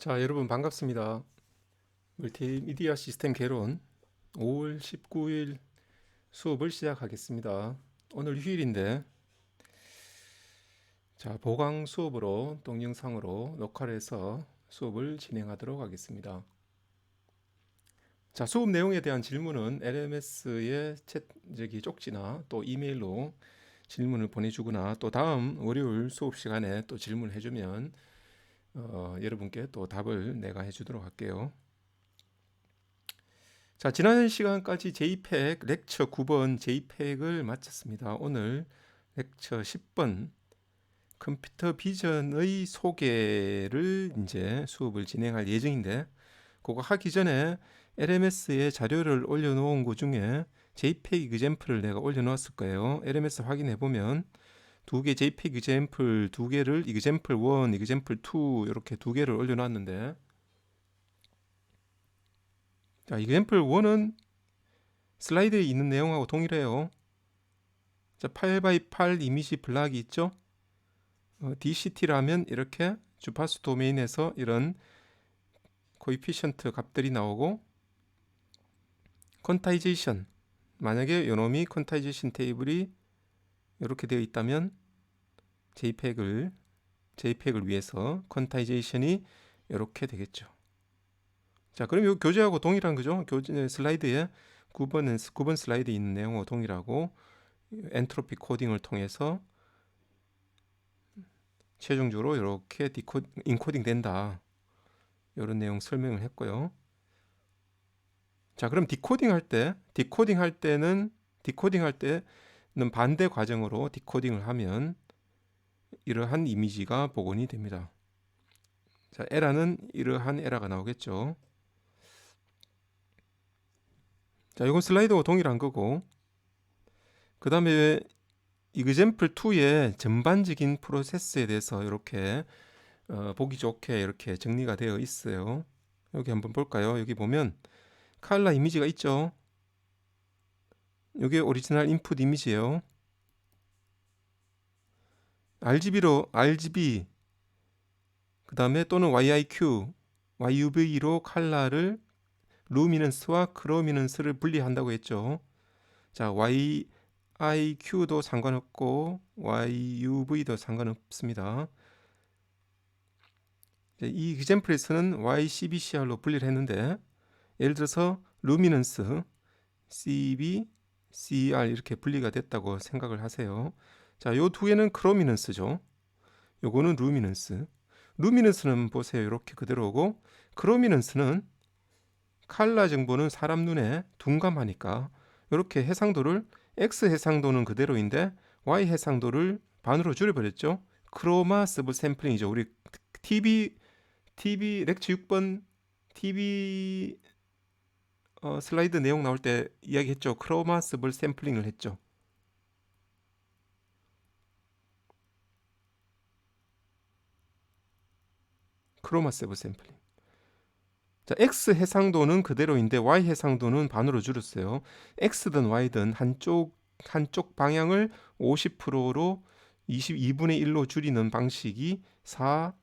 자, 여러분 반갑습니다. 멀티미디어 시스템 개론 5월 19일 수업을 시작하겠습니다. 오늘 휴일인데, 자, 보강 수업으로 동영상으로 녹화를 해서 수업을 진행하도록 하겠습니다. 자, 수업 내용에 대한 질문은 LMS의 쪽지나 또 이메일로 질문을 보내주거나 또 다음 월요일 수업 시간에 또 질문을 해주면 여러분께 또 답을 내가 해주도록 할게요. 자, 지난 시간까지 JPEG 렉처 9번 JPEG을 마쳤습니다. 오늘 렉처 10번 컴퓨터 비전의 소개를 이제 수업을 진행할 예정인데, 그거 하기 전에 LMS에 자료를 올려놓은 것 중에 JPEG example을 내가 올려놓았을 거예요. LMS 확인해 보면 두 개 JPEG example 두 개를 example 1, example 2 이렇게 두 개를 올려놨는데, 자, example 1은 슬라이드에 있는 내용하고 동일해요. 자, 8x8 이미지 블락이 있죠. DCT라면 이렇게 주파수 도메인에서 이런 코이피션트 값들이 나오고, 퀀타이제이션, 만약에 요놈이 퀀타이제이션 테이블이 이렇게 되어 있다면 JPEG을 위해서 퀀타이제이션이 이렇게 되겠죠. 자, 그럼 이 교재하고 동일한 거죠. 교재 슬라이드에 9번 슬라이드에 있는 내용하고 동일하고, 엔트로피 코딩을 통해서 최종적으로 이렇게 인코딩 된다, 이런 내용 설명을 했고요. 자, 그럼 디코딩 할 때는 반대 과정으로 디코딩을 하면 이러한 이미지가 복원이 됩니다. 자, 에러는 이러한 에러가 나오겠죠. 자, 이건 슬라이드와 동일한 거고, 그 다음에 example 2의 전반적인 프로세스에 대해서 이렇게 보기 좋게 이렇게 정리가 되어 있어요. 여기 한번 볼까요? 여기 보면 칼라 이미지가 있죠. 이게 오리지널 인풋 이미지예요. RGB 그 다음에 또는 YIQ, YUV로 칼라를 루미넌스와 크로미넌스를 분리한다고 했죠. 자, YIQ도 상관없고 YUV도 상관없습니다. 이 example에서는 YCBCR로 분리를 했는데, 예를 들어서 루미넌스 CBCR 이렇게 분리가 됐다고 생각을 하세요. 자, 요 두 개는 크로미넌스죠. 요거는 루미넌스. 루미넌스는 보세요, 이렇게 그대로고, 크로미넌스는 칼라 정보는 사람 눈에 둔감하니까 이렇게 해상도를, X 해상도는 그대로인데 Y 해상도를 반으로 줄여버렸죠. 크로마 서브 샘플링이죠. 우리 TV 렉처 6번 TV 슬라이드 내용 나올 때 이야기했죠. 크로마 서브 샘플링을 했죠. 크로마 서브 샘플링. 자, X 해상도는 그대로인데 Y 해상도는 반으로 줄였어요. X든 Y든 한쪽 방향을 50%로 22분의 1로 줄이는 방식이 4,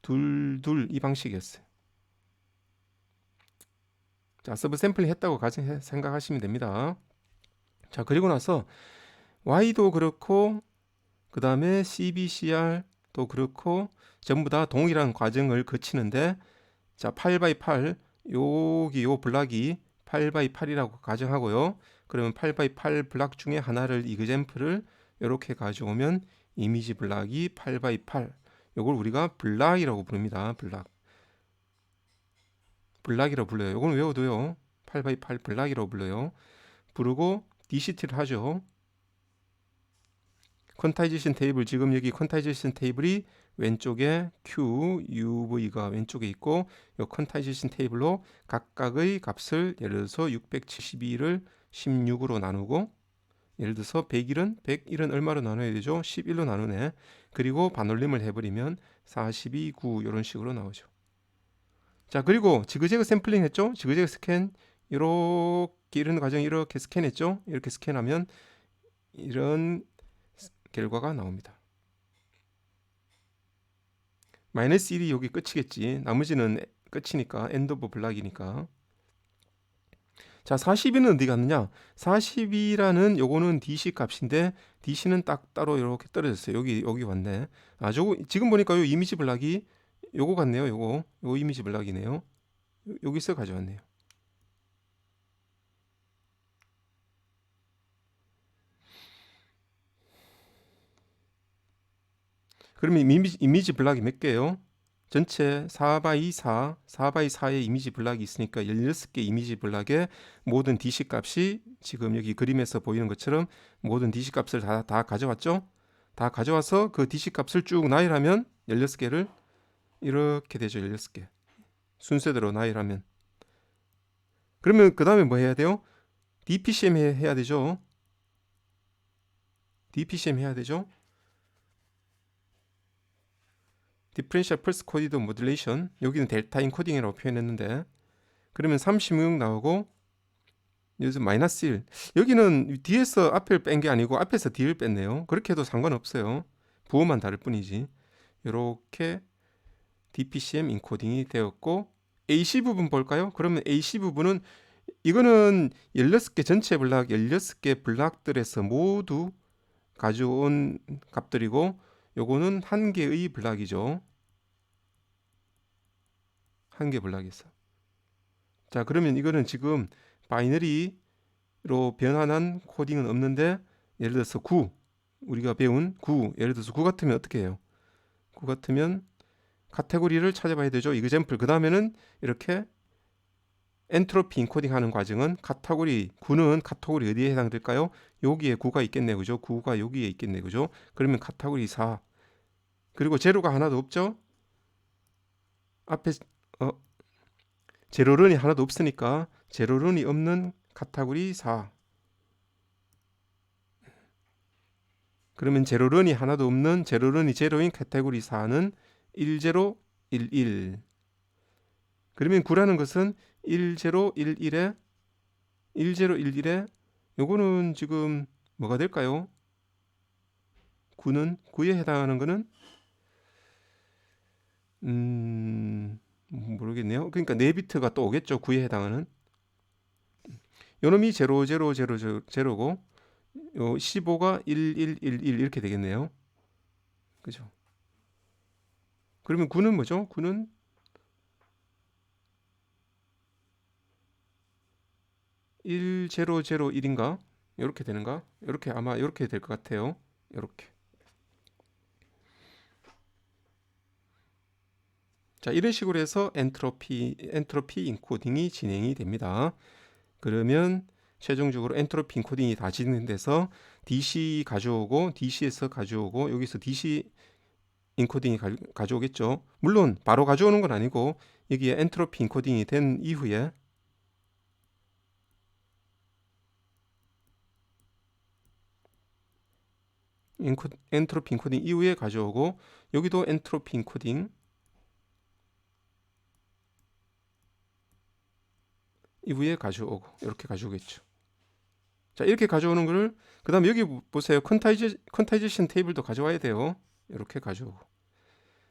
2, 2 이 방식이었어요. 자, 서브 샘플링 했다고 생각하시면 됩니다. 자, 그리고 나서 Y도 그렇고 그 다음에 CBCR도 그렇고 전부 다 동일한 과정을 거치는데, 자, 8x8 여기 요 블락이 8x8이라고 가정하고요. 그러면 8x8 블락 중에 하나를 example을 이렇게 가져오면 이미지 블락이 8x8, 요걸 우리가 블락이라고 부릅니다. 블락이라고 불러요. 요건 외워도요. 8x8 블락이라고 불러요. 부르고 DCT를 하죠. 퀀타이제이션 테이블, 지금 여기 퀀타이제이션 테이블이 왼쪽에 Q, UV가 왼쪽에 있고, 이 퀀타이제이션 테이블로 각각의 값을, 예를 들어서 672를 16으로 나누고, 예를 들어서 101은 얼마로 나눠야 되죠? 11로 나누네. 그리고 반올림을 해버리면 42, 9 이런 식으로 나오죠. 자, 그리고 지그재그 샘플링 했죠? 지그재그 스캔, 이렇게 이런 과정 이렇게 스캔했죠? 이렇게 스캔하면 이런 결과가 나옵니다. 마이너스 1이 여기 끝이겠지. 나머지는 끝이니까 엔드 오브 블락이니까. 자, 42는 어디 갔느냐? 42라는 요거는 DC 값인데 DC는 딱 따로 이렇게 떨어졌어요. 여기 왔네. 아, 저거 지금 보니까 요 이미지 블락이 요거 같네요. 요거 이미지 블락이네요. 여기서 가져왔네요. 그러면 이미지 블락이 몇 개예요? 전체 4x4, 4x4의 이미지 블락이 있으니까 16개 이미지 블락의 모든 DC 값이 지금 여기 그림에서 보이는 것처럼 모든 DC 값을 다 가져왔죠? 다 가져와서 그 DC 값을 쭉 나열하면 16개를 이렇게 되죠. 16개. 순서대로 나열하면. 그러면 그 다음에 뭐 해야 돼요? DPCM 해야 되죠. DPCM 해야 되죠. 디퍼런셜 펄스 코디드 모듈레이션, 여기는 델타 인코딩이라고 표현했는데, 그러면 36 나오고 여기서 마이너스 1. 여기는 뒤에서 앞을 뺀 게 아니고 앞에서 뒤를 뺐네요. 그렇게 해도 상관없어요. 부호만 다를 뿐이지. 이렇게 DPCM 인코딩이 되었고, AC 부분 볼까요? 그러면 AC 부분은 이거는 16개 전체 블락 16개 블락들에서 모두 가져온 값들이고, 요거는 한 개의 블락이죠. 한 개 블락에서. 자, 그러면 이거는 지금 바이너리로 변환한 코딩은 없는데, 예를 들어서 9, 우리가 배운 9, 예를 들어서 9 같으면 어떻게 해요? 9 같으면 카테고리를 찾아봐야 되죠. 이그젬플. 그 다음에는 이렇게 엔트로피 인코딩 하는 과정은 카테고리 9는 카테고리 어디에 해당될까요? 여기에 9가 있겠네, 그죠? 9가 여기에 있겠네, 그죠? 그러면 카테고리 4. 그리고 제로가 하나도 없죠? 앞에 제로런이 하나도 없으니까 제로런이 없는 카테고리 4. 그러면 제로런이 하나도 없는 제로런이 제로인 카테고리 4는 1011. 그러면 9라는 것은 1011에 1011에 요거는 지금 뭐가 될까요? 9에 해당하는 거는 모르겠네요. 그러니까 4비트가 또 오겠죠. 9에 해당하는. 요놈이 0000고 15가 1111 이렇게 되겠네요. 그죠? 그러면 9는 뭐죠? 9는 1001인가? 이렇게 되는가? 이렇게 아마 이렇게 될 것 같아요. 이렇게. 자, 이런 식으로 해서 엔트로피 인코딩이 진행이 됩니다. 그러면 최종적으로 엔트로피 인코딩이 다 진행돼서 DC 가져오고 DC에서 가져오고 여기서 DC 인코딩이 가져오겠죠. 물론 바로 가져오는 건 아니고 여기에 엔트로피 인코딩이 된 이후에 엔트로피 인코딩 이후에 가져오고 여기도 엔트로피 인코딩 이후에 가져오고 이렇게 가져오겠죠. 자, 이렇게 가져오는 거를 그 다음에 여기 보세요. 퀀타이제이션 테이블도 가져와야 돼요. 이렇게 가져오고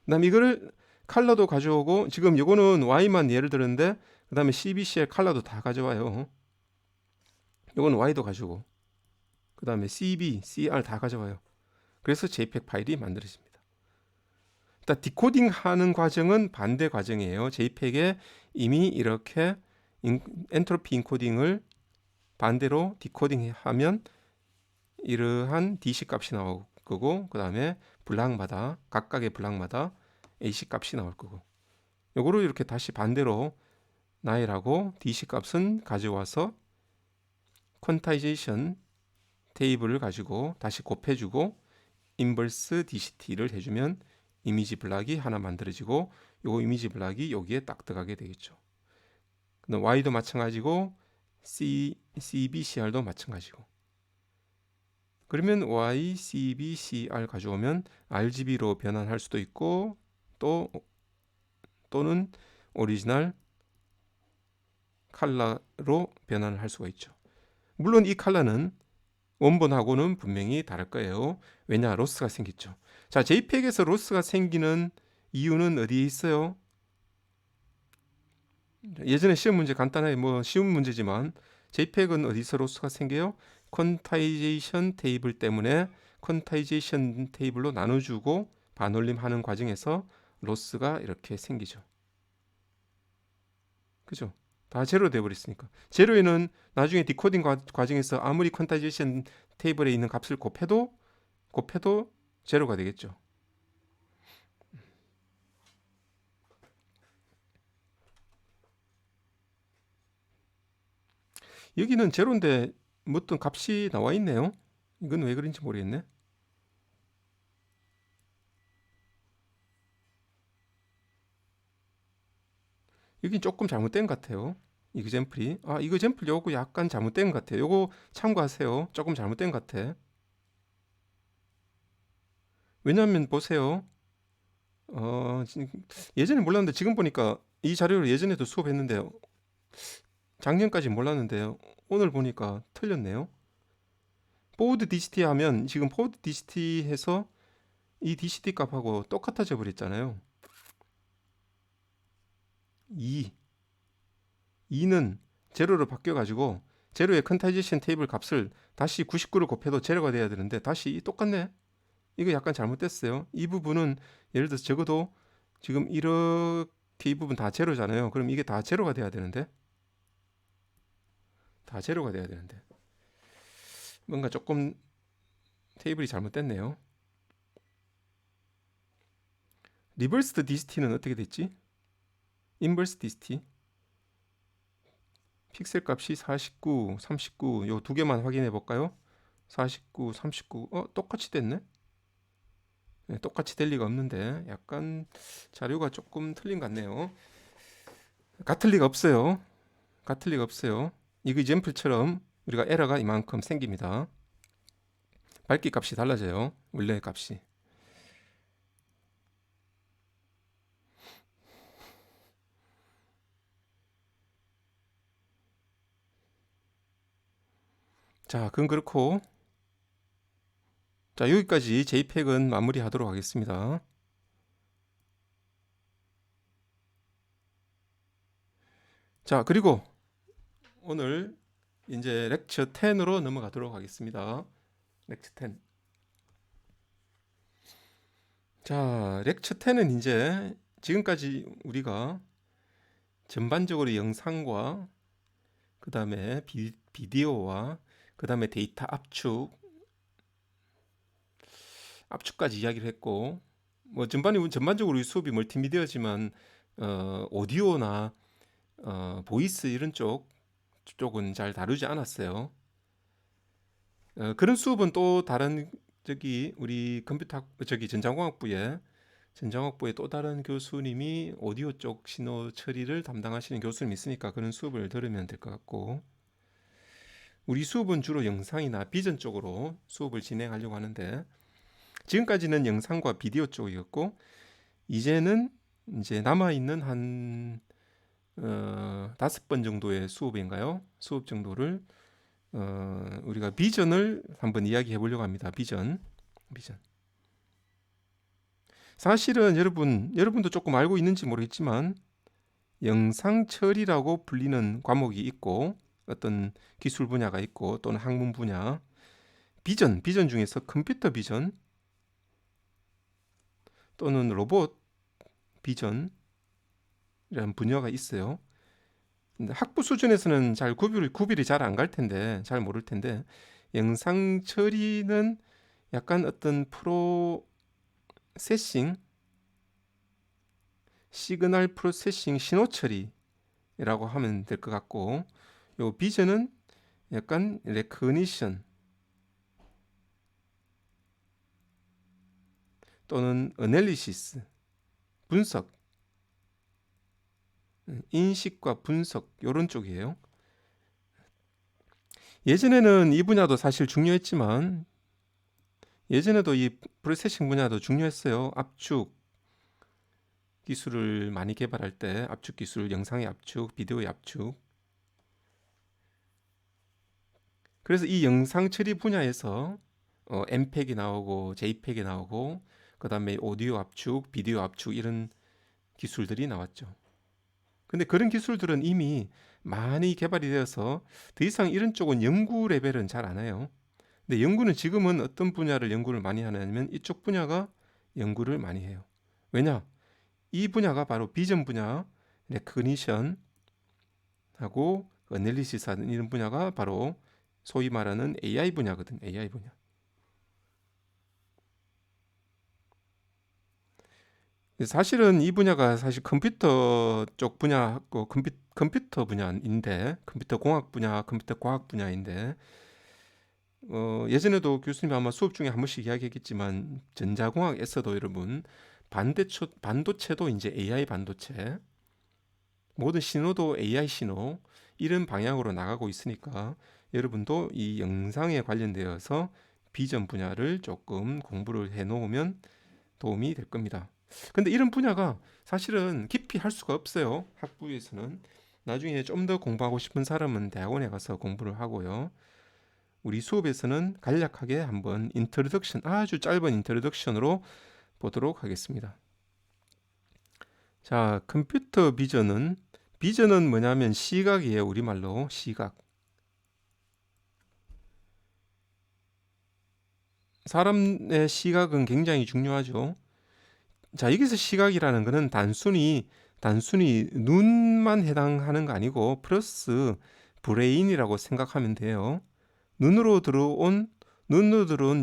그 다음에 이거를 컬러도 가져오고 지금 이거는 Y만 예를 들었는데 그 다음에 CBCL 컬러도 다 가져와요. 이건 Y도 가지고 그 다음에 CB, CR 다 가져와요. 그래서 JPEG 파일이 만들어집니다. 일단 디코딩 하는 과정은 반대 과정이에요. JPEG에 이미 이렇게 엔트로피 인코딩을 반대로 디코딩하면 이러한 DC 값이 나올 거고 그 다음에 블락마다 각각의 블락마다 AC 값이 나올 거고 요거를 이렇게 다시 반대로 나열하고 DC 값은 가져와서 퀀타이제이션 테이블을 가지고 다시 곱해주고 인버스 DCT를 해주면 이미지 블락이 하나 만들어지고 요 이미지 블락이 여기에 딱 들어가게 되겠죠. 그다음 Y도 마찬가지고 CBCR도 마찬가지고 그러면 Y, CB, CR 가져오면 RGB로 변환할 수도 있고 또는 오리지널 컬러로 변환을 할 수가 있죠. 물론 이 컬러는 원본하고는 분명히 다를 거예요. 왜냐? 로스가 생겼죠. 자, JPEG에서 로스가 생기는 이유는 어디에 있어요? 예전에 시험 문제 간단하게 뭐 쉬운 문제지만 JPEG은 어디서 로스가 생겨요? 퀀타이제이션 테이블 때문에 퀀타이제이션 테이블로 나눠주고 반올림하는 과정에서 로스가 이렇게 생기죠. 그죠? 다 제로 돼버렸으니까. 제로에는 나중에 디코딩 과정에서 아무리 퀀타이제이션 테이블에 있는 값을 곱해도 제로가 되겠죠. 여기는 제로인데 뭐 어떤 값이 나와 있네요. 이건 왜 그런지 모르겠네. 여긴 조금 잘못된 것 같아요. 이그젠플이. 이그젠플 요거 약간 잘못된 것 같아요. 요거 참고하세요. 조금 잘못된 것 같아. 왜냐하면 보세요. 예전에 몰랐는데 지금 보니까 이 자료를 예전에도 수업했는데요. 작년까지 몰랐는데요. 오늘 보니까 틀렸네요. 포워드 DCT 하면 지금 포워드 DCT 해서 이 DCT 값하고 똑같아져 버렸잖아요. 2는 제로로 바뀌어가지고 제로의 컨타이제이션 테이블 값을 다시 99를 곱해도 제로가 돼야 되는데 다시 똑같네. 이거 약간 잘못됐어요. 이 부분은 예를 들어서 적어도 지금 이렇게 이 부분 다 제로잖아요. 그럼 이게 다 제로가 돼야 되는데 뭔가 조금 테이블이 잘못됐네요. 리버스드 DCT는 어떻게 됐지? 인버스 DCT 픽셀 값이 49, 39 요 두 개만 확인해 볼까요? 49, 39 똑같이 됐네. 네, 똑같이 될 리가 없는데 약간 자료가 조금 틀린 것 같네요. 같을 리가 없어요. 같을 리가 없어요. 이그젠플처럼 우리가 에러가 이만큼 생깁니다. 밝기 값이 달라져요. 원래 값이. 자, 그건 그렇고 자, 여기까지 JPEG은 마무리하도록 하겠습니다. 자, 그리고 오늘 이제 렉처 10으로 넘어가도록 하겠습니다. 렉처 10. 자, 렉처 10은 이제 지금까지 우리가 전반적으로 영상과 그 다음에 비디오와 그 다음에 데이터 압축까지 이야기를 했고 뭐 전반적으로 이 수업이 멀티미디어지만 오디오나 보이스 이런 쪽은 잘 다루지 않았어요. 그런 수업은 또 다른 우리 전자공학부에 또 다른 교수님이 오디오 쪽 신호 처리를 담당하시는 교수님이 있으니까 그런 수업을 들으면 될 것 같고 우리 수업은 주로 영상이나 비전 쪽으로 수업을 진행하려고 하는데 지금까지는 영상과 비디오 쪽이었고 이제는 이제 남아있는 한 5번 정도의 수업인가요? 수업 정도를 우리가 비전을 한번 이야기해 보려고 합니다. 비전. 사실은 여러분도 조금 알고 있는지 모르겠지만 영상 처리라고 불리는 과목이 있고 어떤 기술 분야가 있고 또는 학문 분야 비전 중에서 컴퓨터 비전 또는 로봇 비전이라는 분야가 있어요. 근데 학부 수준에서는 잘 구별이 잘 안 갈 텐데 잘 모를 텐데 영상 처리는 약간 어떤 프로세싱 시그널 프로세싱 신호 처리라고 하면 될 것 같고 요 비전은 약간 레커니션 또는 어널리시스 분석 인식과 분석 요런 쪽이에요. 예전에는 이 분야도 사실 중요했지만 예전에도 이 프로세싱 분야도 중요했어요. 압축 기술을 많이 개발할 때 압축 기술, 영상의 압축, 비디오의 압축. 그래서 이 영상 처리 분야에서 MPEG이 나오고 JPEG이 나오고 그다음에 오디오 압축, 비디오 압축 이런 기술들이 나왔죠. 근데 그런 기술들은 이미 많이 개발이 되어서 더 이상 이런 쪽은 연구 레벨은 잘 안 해요. 근데 연구는 지금은 어떤 분야를 연구를 많이 하냐면 이쪽 분야가 연구를 많이 해요. 왜냐? 이 분야가 바로 비전 분야, 레커니션하고 어널리시스 하는 이런 분야가 바로 소위 말하는 AI 분야거든. AI 분야. 사실은 이 분야가 사실 컴퓨터 쪽 분야하고 컴퓨터 분야인데, 컴퓨터 공학 분야, 컴퓨터 과학 분야인데, 예전에도 교수님이 아마 수업 중에 한 번씩 이야기했겠지만 전자공학에서도 여러분 반도체도 이제 AI 반도체, 모든 신호도 AI 신호 이런 방향으로 나가고 있으니까 여러분도 이 영상에 관련되어서 비전 분야를 조금 공부를 해 놓으면 도움이 될 겁니다. 근데 이런 분야가 사실은 깊이 할 수가 없어요. 학부에서는. 나중에 좀 더 공부하고 싶은 사람은 대학원에 가서 공부를 하고요. 우리 수업에서는 간략하게 한번 인트로덕션, 아주 짧은 인트로덕션으로 보도록 하겠습니다. 자, 비전은 뭐냐면 시각이에요. 우리말로 시각. 사람의 시각은 굉장히 중요하죠. 자, 여기서 시각이라는 것은 단순히 눈만 해당하는 거 아니고 플러스 브레인이라고 생각하면 돼요. 눈으로 들어온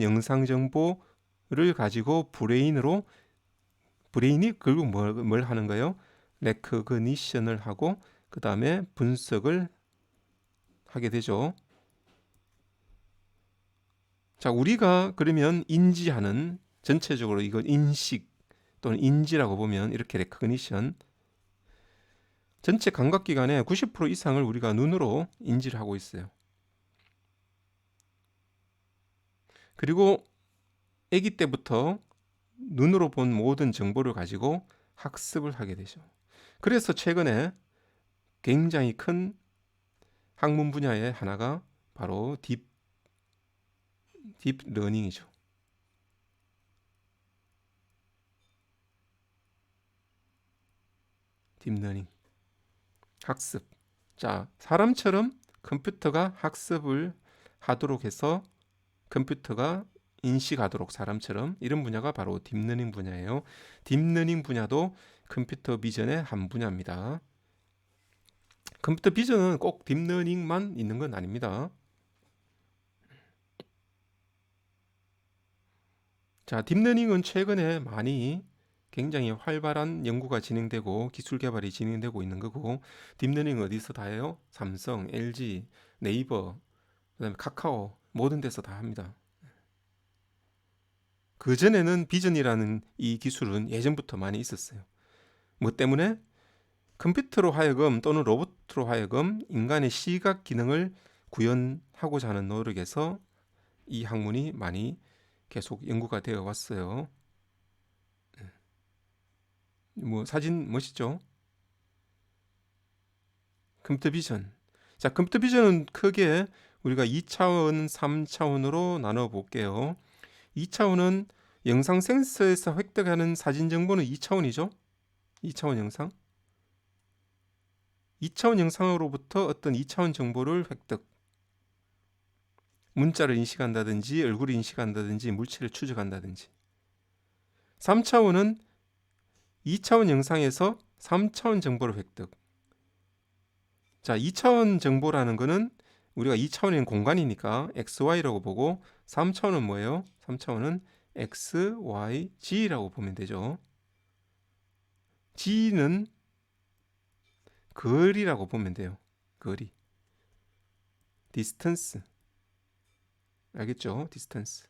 영상 정보를 가지고 브레인이 결국 뭘 하는 거예요? 레커그니션을 하고 그 다음에 분석을 하게 되죠. 자, 우리가 그러면 인지하는 전체적으로 이걸 인식 또는 인지라고 보면 이렇게 레커그니션 전체 감각기관의 90% 이상을 우리가 눈으로 인지를 하고 있어요. 그리고 아기 때부터 눈으로 본 모든 정보를 가지고 학습을 하게 되죠. 그래서 최근에 굉장히 큰 학문 분야의 하나가 바로 딥러닝이죠. 딥러닝. 학습. 자, 사람처럼 컴퓨터가 학습을 하도록 해서 컴퓨터가 인식하도록 사람처럼 이런 분야가 바로 딥러닝 분야예요. 딥러닝 분야도 컴퓨터 비전의 한 분야입니다. 컴퓨터 비전은 꼭 딥러닝만 있는 건 아닙니다. 자, 딥러닝은 최근에 많이 굉장히 활발한 연구가 진행되고 기술 개발이 진행되고 있는 거고 딥러닝 어디서 다 해요? 삼성, LG, 네이버, 그다음에 카카오 모든 데서 다 합니다. 그전에는 비전이라는 이 기술은 예전부터 많이 있었어요. 뭐 때문에? 컴퓨터로 하여금 또는 로봇으로 하여금 인간의 시각 기능을 구현하고자 하는 노력에서 이 학문이 많이 계속 연구가 되어 왔어요. 뭐 사진 멋있죠? 컴퓨터 비전. 자, 컴퓨터 비전은 크게 우리가 2차원, 3차원으로 나눠 볼게요. 2차원은 영상 센서에서 획득하는 사진 정보는 2차원이죠. 2차원 영상. 2차원 영상으로부터 어떤 2차원 정보를 획득. 문자를 인식한다든지 얼굴을 인식한다든지 물체를 추적한다든지. 3차원은 2차원 영상에서 3차원 정보를 획득. 자, 2차원 정보라는 거는 우리가 2차원인 공간이니까 XY라고 보고 3차원은 뭐예요? 3차원은 X, Y, G라고 보면 되죠. G는 거리라고 보면 돼요. 거리. 디스턴스. 알겠죠? 디스턴스.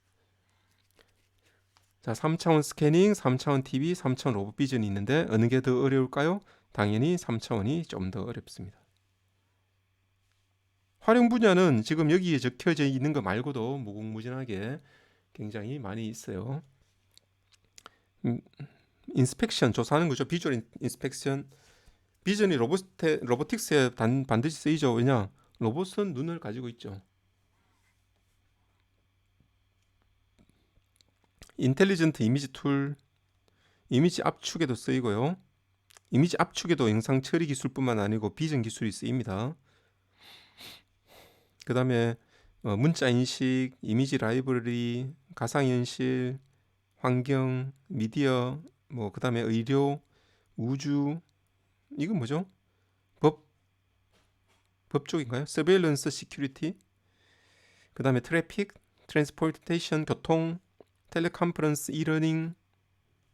자, 3차원 스캐닝, 3차원 TV, 3차원 로봇 비전이 있는데 어느 게 더 어려울까요? 당연히 3차원이 좀 더 어렵습니다. 활용 분야는 지금 여기에 적혀져 있는 거 말고도 무궁무진하게 굉장히 많이 있어요. 인스펙션 조사하는 거죠. 비주얼 인스펙션. 비전이 로보틱스에 반드시 쓰이죠. 왜냐? 로봇은 눈을 가지고 있죠. 인텔리전트 이미지 툴, 이미지 압축에도 쓰이고요. 이미지 압축에도 영상 처리 기술뿐만 아니고 비전 기술이 쓰입니다. 그 다음에 문자 인식, 이미지 라이브러리, 가상현실, 환경, 미디어, 뭐 그 다음에 의료, 우주, 이건 뭐죠? 법, 법 쪽인가요? 서베일런스 시큐리티, 그 다음에 트래픽, 트랜스포테이션, 교통, 텔레컨퍼런스, 이러닝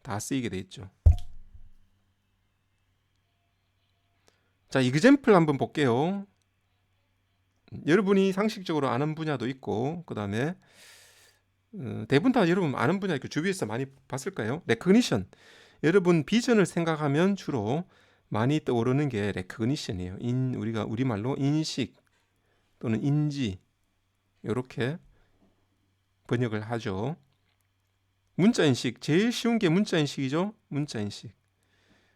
다 쓰이게 돼 있죠. 자, 이그젬플 한번 볼게요. 여러분이 상식적으로 아는 분야도 있고, 그 다음에 대부분 다 여러분 아는 분야 이렇게 주위에서 많이 봤을까요? 레커니션. 여러분 비전을 생각하면 주로 많이 떠오르는 게 레커니션이에요. 우리가 우리말로 인식 또는 인지 이렇게 번역을 하죠. 문자 인식 제일 쉬운 게 문자 인식이죠. 문자 인식.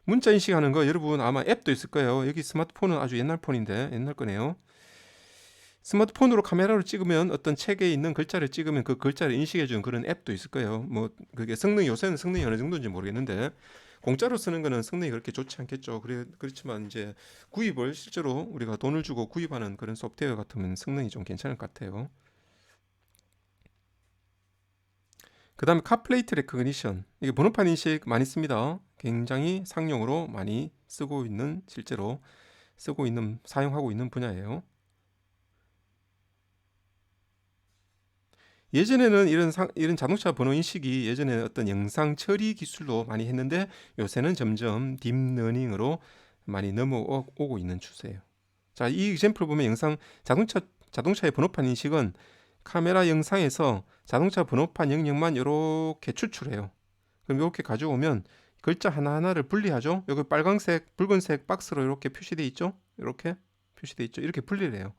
문자 인식 하는 거 여러분 아마 앱도 있을 거예요. 여기 스마트폰은 아주 옛날 폰인데 옛날 거네요. 스마트폰으로 카메라로 찍으면 어떤 책에 있는 글자를 찍으면 그 글자를 인식해주는 그런 앱도 있을 거예요. 뭐 그게 성능이 요새는 성능이 어느 정도인지 모르겠는데 공짜로 쓰는 거는 성능이 그렇게 좋지 않겠죠. 그렇지만 이제 구입을 실제로 우리가 돈을 주고 구입하는 그런 소프트웨어 같으면 성능이 좀 괜찮을 것 같아요. 그 다음에 카플레이트 레커그니션, 이게 번호판 인식 많이 씁니다. 굉장히 상용으로 많이 쓰고 있는, 실제로 쓰고 있는, 사용하고 있는 분야예요. 예전에는 이런 자동차 번호 인식이 예전에 어떤 영상 처리 기술로 많이 했는데 요새는 점점 딥러닝으로 많이 넘어오고 있는 추세예요. 자, 이 example 보면 자동차의 번호판 인식은 카메라 영상에서 자동차 번호판 영역만 이렇게 추출해요. 그럼 이렇게 가져오면 글자 하나하나를 분리하죠. 여기 빨간색, 붉은색 박스로 이렇게 표시되어 있죠. 이렇게 표시되어 있죠. 이렇게 분리를 해요.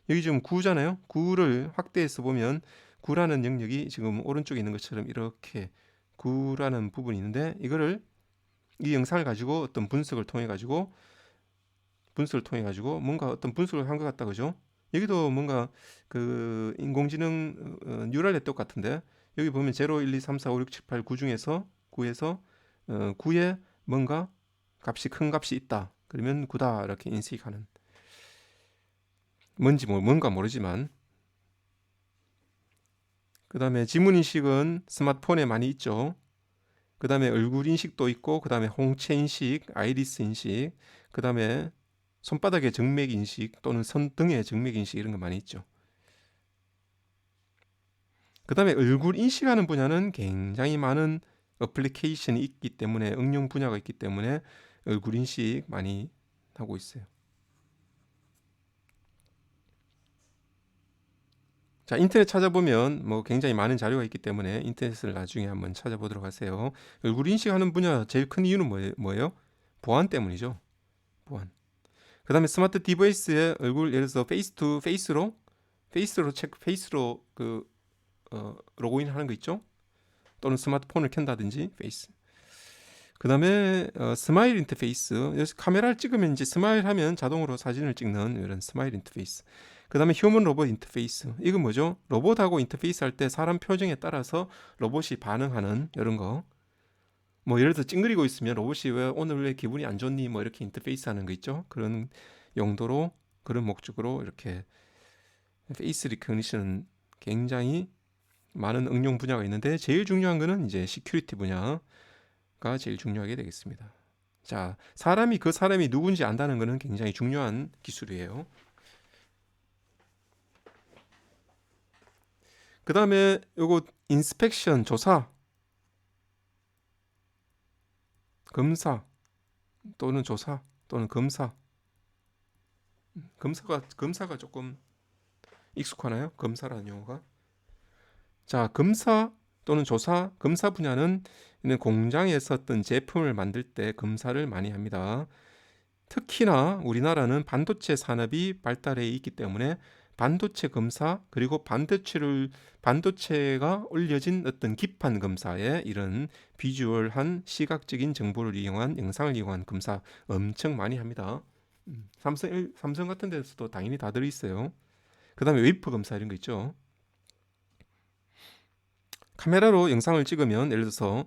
여기 지금 9잖아요. 9를 확대해서 보면 9라는 영역이 지금 오른쪽에 있는 것처럼 이렇게 9라는 부분이 있는데 이 영상을 가지고 어떤 분석을 통해 가지고 뭔가 어떤 분석을 한 것 같다, 그죠? 여기도 뭔가 그 인공지능 뉴럴 네트워크 같은데 여기 보면 0, 1, 2, 3, 4, 5, 6, 7, 8, 9 중에서 9에 뭔가 큰 값이 있다. 그러면 9다 이렇게 인식하는, 뭔가 모르지만. 그 다음에 지문 인식은 스마트폰에 많이 있죠. 그 다음에 얼굴 인식도 있고, 그 다음에 홍채 인식, 아이리스 인식, 그 다음에 손바닥의 정맥 인식 또는 손등의 정맥 인식 이런 거 많이 있죠. 그 다음에 얼굴 인식하는 분야는 굉장히 많은 어플리케이션이 있기 때문에, 응용 분야가 있기 때문에 얼굴 인식 많이 하고 있어요. 자, 인터넷 찾아보면 뭐 굉장히 많은 자료가 있기 때문에 인터넷을 나중에 한번 찾아보도록 하세요. 얼굴 인식하는 분야 제일 큰 이유는 뭐예요? 보안 때문이죠. 보안. 그 다음에 스마트 디바이스의 얼굴, 예를 들어서 페이스로 로그인 하는 거 있죠? 또는 스마트폰을 켠다든지 페이스. 그 다음에 스마일 인터페이스. 여기서 카메라를 찍으면 이제 스마일 하면 자동으로 사진을 찍는 이런 스마일 인터페이스. 그 다음에 휴먼 로봇 인터페이스. 이건 뭐죠? 로봇하고 인터페이스 할 때 사람 표정에 따라서 로봇이 반응하는 이런 거. 뭐 예를 들어 찡그리고 있으면 로봇이 오늘 왜 기분이 안 좋니? 뭐 이렇게 인터페이스 하는 거 있죠? 그런 용도로, 그런 목적으로 이렇게 페이스 리커니션은 굉장히 많은 응용 분야가 있는데 제일 중요한 거는 이제 시큐리티 분야가 제일 중요하게 되겠습니다. 자, 그 사람이 누군지 안다는 것은 굉장히 중요한 기술이에요. 그 다음에 요거 인스펙션, 조사, 검사 또는 조사 또는 검사. 검사가 조금 익숙하나요? 검사라는 용어가. 자, 검사 또는 조사, 검사 분야는 공장에서 어떤 제품을 만들 때 검사를 많이 합니다. 특히나 우리나라는 반도체 산업이 발달해 있기 때문에 반도체 검사, 그리고 반도체가 올려진 어떤 기판 검사에 이런 비주얼한 시각적인 정보를 이용한, 영상을 이용한 검사 엄청 많이 합니다. 삼성 같은 데서도 당연히 다 들어있어요. 그 다음에 웨이퍼 검사 이런 거 있죠. 카메라로 영상을 찍으면 예를 들어서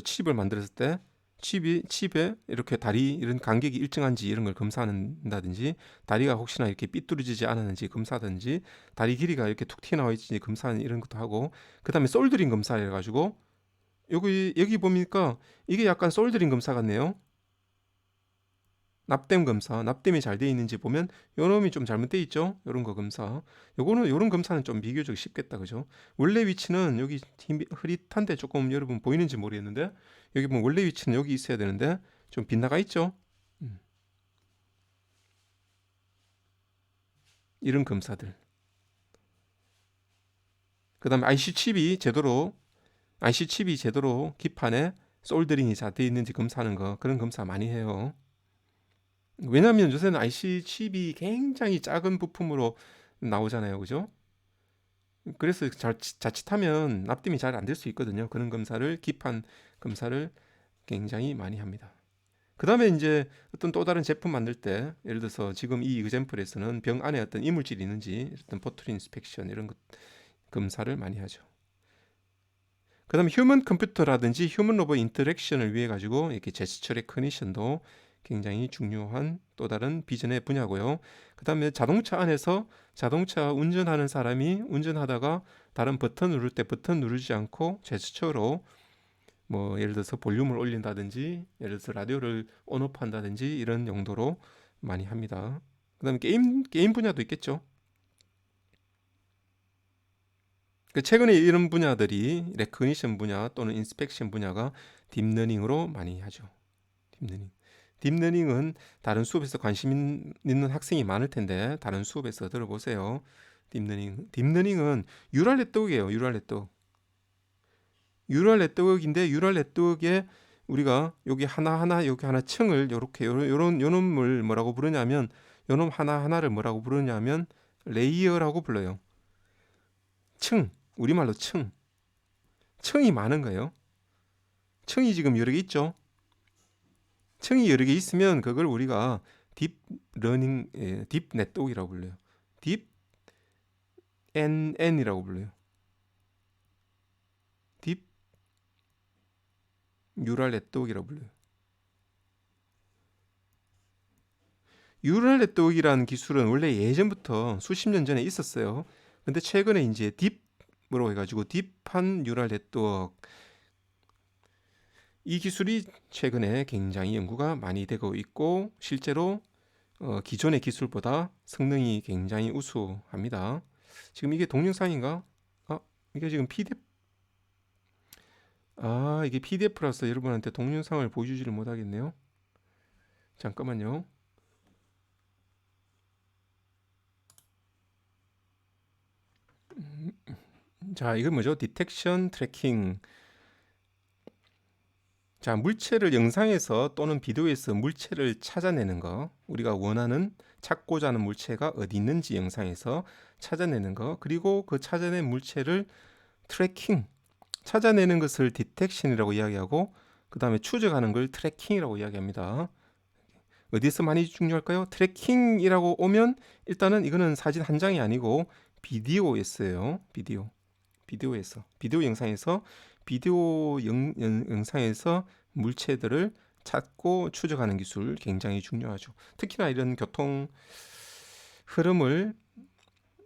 칩을 만들었을 때 칩에 이렇게 다리 이런 간격이 일정한지 이런 걸 검사한다든지, 다리가 혹시나 이렇게 삐뚤어지지 않았는지 검사하든지, 다리 길이가 이렇게 툭 튀어나와 있는지 검사하는 이런 것도 하고, 그다음에 솔더링 검사 해가지고 여기 보니까 이게 약간 솔더링 검사 같네요. 납땜 검사, 납땜이 잘 돼 있는지 보면 요놈이 좀 잘못돼 있죠. 요런 거 검사. 요런 검사는 좀 비교적 쉽겠다, 그죠? 원래 위치는 여기 흐릿한데 조금 여러분 보이는지 모르겠는데, 여기 보면 원래 위치는 여기 있어야 되는데 좀 빗나가 있죠. 음, 이런 검사들. 그다음에 IC 칩이 제대로 기판에 솔더링이 잘 돼 있는지 검사하는 거, 그런 검사 많이 해요. 왜냐하면 요새는 IC 칩이 굉장히 작은 부품으로 나오잖아요, 그죠? 그래서 자칫하면 납땜이 잘 안 될 수 있거든요. 그런 기판 검사를 굉장히 많이 합니다. 그 다음에 이제 어떤 또 다른 제품 만들 때, 예를 들어서 지금 이 이그젬플에서는 병 안에 어떤 이물질이 있는지 어떤 포트 인스펙션 이런 것 검사를 많이 하죠. 그 다음에 휴먼 컴퓨터라든지 휴먼 로봇 인터랙션을 위해 가지고 이렇게 제스처 레코니션도 굉장히 중요한 또 다른 비전의 분야고요. 그 다음에 자동차 안에서 자동차 운전하는 사람이 운전하다가 다른 버튼 누를 때 버튼 누르지 않고 제스처로 뭐 예를 들어서 볼륨을 올린다든지, 예를 들어서 라디오를 온오프 한다든지 이런 용도로 많이 합니다. 그 다음에 게임 분야도 있겠죠. 최근에 이런 분야들이 레코니션 분야 또는 인스펙션 분야가 딥러닝으로 많이 하죠. 딥러닝. 딥러닝은 다른 수업에서 관심 있는 학생이 많을 텐데 다른 수업에서 들어보세요. 딥러닝은 뉴럴 네트워크예요. 뉴럴 네트워크. 뉴럴 네트워크인데 뉴럴 네트워크에 우리가 여기 하나하나 여기 하나 층을 요렇게 요런 요놈을 뭐라고 부르냐면, 요놈 하나하나를 뭐라고 부르냐면 레이어라고 불러요. 층. 우리말로 층. 층이 많은 거예요. 층이 지금 여러 개 있죠. 층이 여러 개 있으면 그걸 우리가 딥 네트워크라고 불러요. 딥 NN이라고 불러요. 딥 뉴럴 네트워크라고 불러요. 뉴럴 네트워크라는 기술은 원래 예전부터 수십 년 전에 있었어요. 근데 최근에 이제 딥으로 해가지고 딥한 뉴럴 네트워크, 이 기술이 최근에 굉장히 연구가 많이 되고 있고 실제로 기존의 기술보다 성능이 굉장히 우수합니다. 지금 이게 동영상인가? 아, 이게 지금 PDF. 아, 이게 PDF라서 여러분한테 동영상을 보여주지를 못하겠네요. 잠깐만요. 자, 이건 뭐죠? 디텍션 트래킹. 자, 물체를 영상에서 또는 비디오에서 물체를 찾아내는 거. 우리가 찾고자 하는 물체가 어디 있는지 영상에서 찾아내는 거. 그리고 그 찾아낸 물체를 트래킹. 찾아내는 것을 디텍션이라고 이야기하고, 그 다음에 추적하는 걸 트래킹이라고 이야기합니다. 어디서 많이 중요할까요? 트래킹이라고 오면 일단은 이거는 사진 한 장이 아니고 비디오였어요. 비디오에서 비디오 영상에서 영상에서 물체들을 찾고 추적하는 기술 굉장히 중요하죠. 특히나 이런 교통 흐름을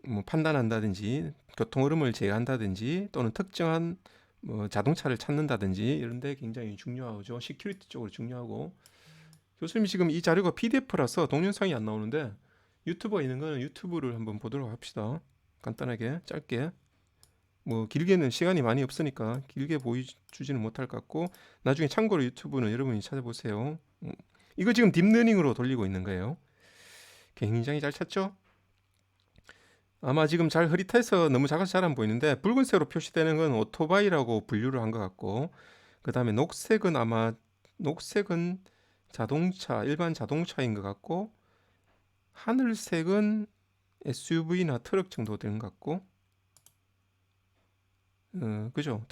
뭐 판단한다든지, 교통 흐름을 제어한다든지, 또는 특정한 뭐 자동차를 찾는다든지 이런 데 굉장히 중요하죠. 시큐리티 쪽으로 중요하고. 교수님 지금 이 자료가 PDF라서 동영상이 안 나오는데 유튜브가 있는 거는 유튜브를 한번 보도록 합시다. 간단하게 짧게. 뭐 길게는 시간이 많이 없으니까 길게 보여주지는 못할 것 같고, 나중에 참고로 유튜브는 여러분이 찾아보세요. 이거 지금 딥러닝으로 돌리고 있는 거예요. 굉장히 잘 찾죠? 아마 지금 잘 흐릿해서 너무 작아서 잘 안 보이는데, 붉은색으로 표시되는 건 오토바이라고 분류를 한 것 같고, 그 다음에 녹색은 자동차, 일반 자동차인 것 같고, 하늘색은 SUV나 트럭 정도 되는 것 같고, 그죠?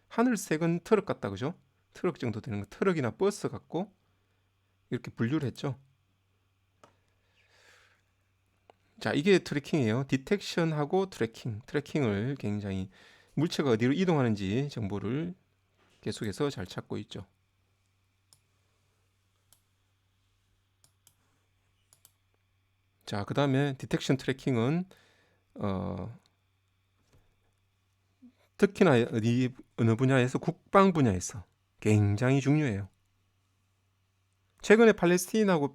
하늘색은 트럭 같다, 그죠? 트럭 정도 되는 거, 트럭이나 버스 같고, 이렇게 분류를 했죠. 자, 이게 트래킹이에요. 디텍션하고 트래킹을 굉장히 물체가 어디로 이동하는지 정보를 계속해서 잘 찾고 있죠. 자, 그 다음에 디텍션 트래킹은 특히나 어느 분야에서 국방 분야에서 굉장히 중요해요. 최근에 팔레스타인하고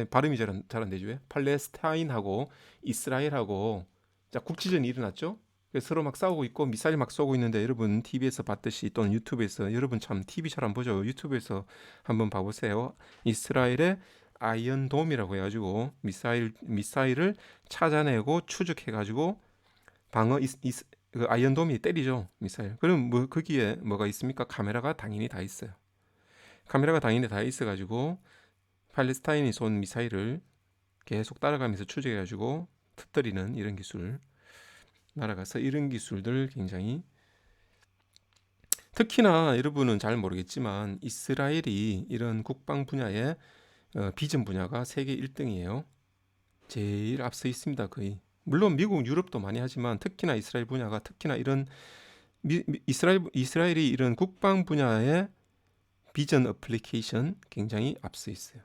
발음이 잘 안 되죠. 왜? 팔레스타인하고 이스라엘하고 자, 국지전이 일어났죠. 그래서 서로 막 싸우고 있고 미사일 막 쏘고 있는데 여러분 TV에서 봤듯이 또는 유튜브에서 여러분 참 TV 잘 안 보죠. 유튜브에서 한번 봐보세요. 이스라엘의 아이언돔이라고 해가지고 미사일을 찾아내고 추적해가지고 방어 그 아이언돔이 때리죠 미사일. 그럼 뭐 거기에 뭐가 있습니까? 카메라가 당연히 다 있어요. 카메라가 당연히 다 있어가지고 팔레스타인이 쏜 미사일을 계속 따라가면서 추적해가지고 터뜨리는 이런 기술 날아가서 이런 기술들 굉장히 특히나 여러분은 잘 모르겠지만 이스라엘이 이런 국방 분야의 비전 분야가 세계 1등이에요. 제일 앞서 있습니다. 거의. 물론 미국, 유럽도 많이 하지만 특히나 이스라엘 분야가 특히나 이런 이스라엘이 이런 국방 분야의 비전 어플리케이션 굉장히 앞서 있어요.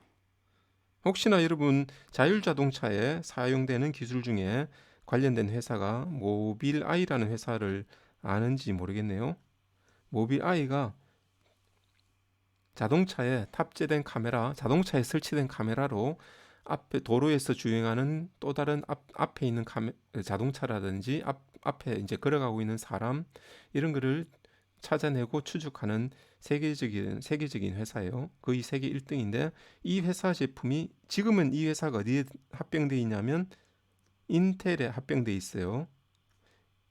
혹시나 여러분 자율자동차에 사용되는 기술 중에 관련된 회사가 모빌아이라는 회사를 아는지 모르겠네요. 모빌아이가 자동차에 탑재된 카메라, 자동차에 설치된 카메라로 앞에 도로에서 주행하는 또 다른 앞에 있는 자동차라든지 앞에 이제 걸어가고 있는 사람 이런 거를 찾아내고 추적하는 세계적인 회사예요. 거의 세계 1등인데 이 회사 제품이 지금은 이 회사가 어디에 합병돼 있냐면 인텔에 합병돼 있어요.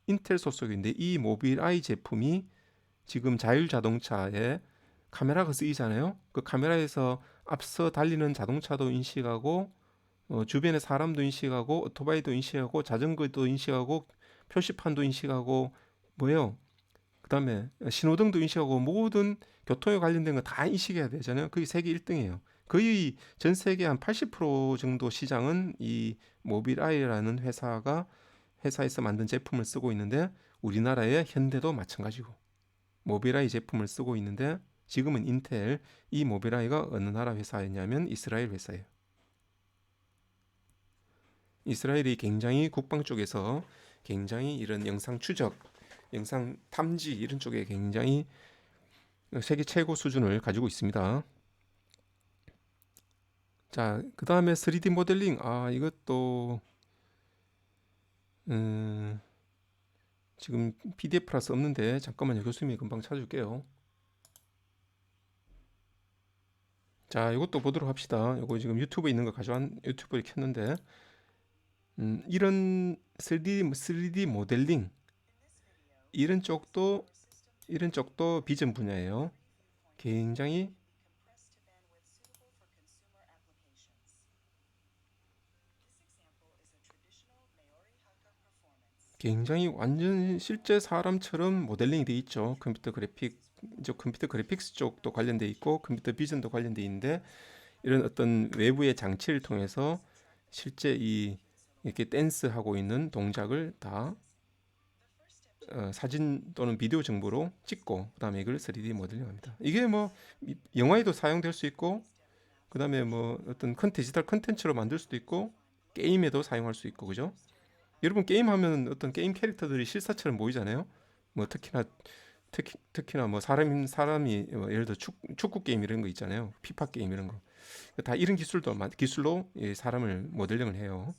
인텔 소속인데 이 모빌아이 제품이 지금 자율자동차에 카메라가 쓰이잖아요. 그 카메라에서 앞서 달리는 자동차도 인식하고 주변의 사람도 인식하고 오토바이도 인식하고 자전거도 인식하고 표시판도 인식하고 뭐예요? 그다음에 신호등도 인식하고 모든 교통에 관련된 거 다 인식해야 되잖아요. 그게 세계 1등이에요. 거의 전 세계 한 80% 정도 시장은 이 모빌아이라는 회사에서 만든 제품을 쓰고 있는데 우리나라의 현대도 마찬가지고 모빌아이 제품을 쓰고 있는데 지금은 인텔 이 모빌아이가 어느 나라 회사였냐면 이스라엘 회사예요. 이스라엘이 굉장히 국방 쪽에서 굉장히 이런 영상 추적, 영상 탐지 이런 쪽에 굉장히 세계 최고 수준을 가지고 있습니다. 자, 그 다음에 3D 모델링. 이것도 지금 PDF라서 없는데 잠깐만요. 교수님이 금방 찾아줄게요. 자, 이것도 보도록 합시다. 이거 지금 유튜브에 있는 거 유튜브에 켰는데 이런 3D 모델링 이런 쪽도 비전 분야예요. 굉장히 완전 실제 사람처럼 모델링이 돼 있죠. 컴퓨터 그래픽스 쪽도 관련돼 있고 컴퓨터 비전도 관련돼 있는데 이런 어떤 외부의 장치를 통해서 실제 이렇게 댄스 하고 있는 동작을 다 사진 또는 비디오 정보로 찍고 그다음에 이걸 3D 모델링합니다. 이게 뭐 영화에도 사용될 수 있고 그다음에 뭐 어떤 디지털 컨텐츠로 만들 수도 있고 게임에도 사용할 수 있고 그죠? 여러분 게임하면 어떤 게임 캐릭터들이 실사처럼 보이잖아요. 뭐 특히나 뭐 사람이 예를 들어 축구 게임 이런 거 있잖아요. 피파 게임 이런 거. 다 이런 기술로 사람을 모델링을 해요.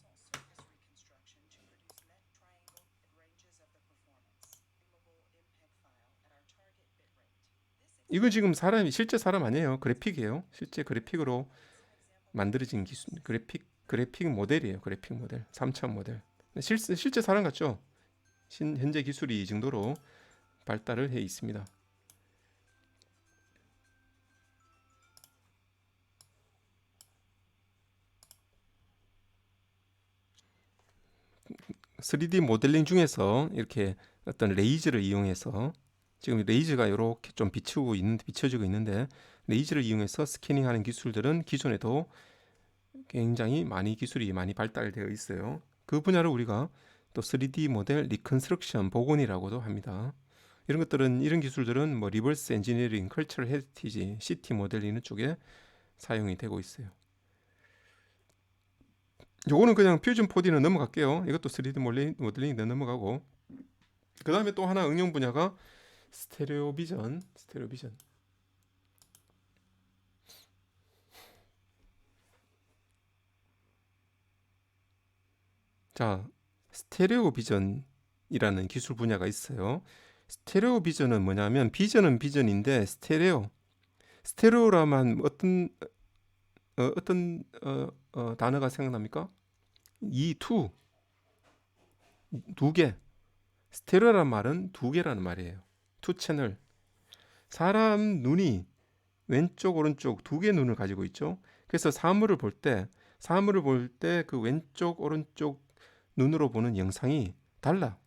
이거 지금 실제 사람 아니에요. 그래픽이에요. 실제 그래픽으로 만들어진 기술, 그래픽 모델이에요. 그래픽 모델, 3차원 모델. 실제 사람 같죠? 현재 기술이 이 정도로 발달을 해 있습니다. 3D 모델링 중에서 이렇게 어떤 레이저를 이용해서 지금 레이저가 이렇게 좀 비춰지고 있는데 레이저를 이용해서 스캐닝하는 기술들은 기존에도 굉장히 기술이 많이 발달되어 있어요. 그 분야를 우리가 또 3D 모델 리컨스트럭션 복원이라고도 합니다. 이런 기술들은 뭐 리버스 엔지니어링, 컬처럴 헤리티지, 시티 모델링 쪽에 사용이 되고 있어요. 요거는 그냥 퓨전 4D는 넘어갈게요. 이것도 3D 모델링 넘어가고, 그 다음에 또 하나 응용 분야가 스테레오 비전. 자, 스테레오 비전이라는 기술 분야가 있어요. 스테레오 비전은 뭐냐면, 비전은 비전인데 스테레오라면 어떤 단어가 생각납니까? 두 개. 스테레오란 말은 두 개라는 말이에요. 투 채널. 사람 눈이 왼쪽 오른쪽 두 개 눈을 가지고 있죠. 그래서 사물을 볼 때 그 왼쪽 오른쪽 눈으로 보는 영상이 달라.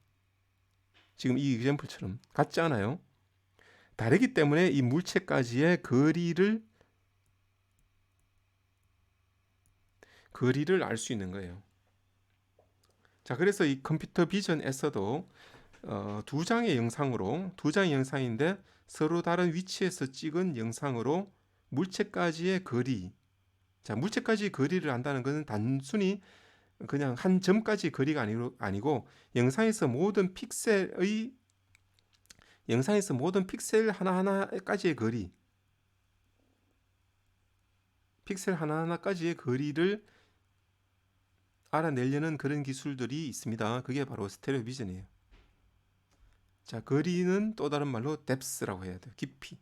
지금 이 example처럼 같지 않아요? 다르기 때문에 이 물체까지의 거리를 알 수 있는 거예요. 자, 그래서 이 컴퓨터 비전에서도 두 장의 영상인데 서로 다른 위치에서 찍은 영상으로 물체까지의 거리. 자, 물체까지의 거리를 안다는 것은 단순히 그냥 한 점까지 거리가 아니고 영상에서 모든 픽셀 하나하나까지의 거리, 픽셀 하나하나까지의 거리를 알아내려는 그런 기술들이 있습니다. 그게 바로 스테레오 비전이에요. 자, 거리는 또 다른 말로 depth라고 해야 돼요. 깊이.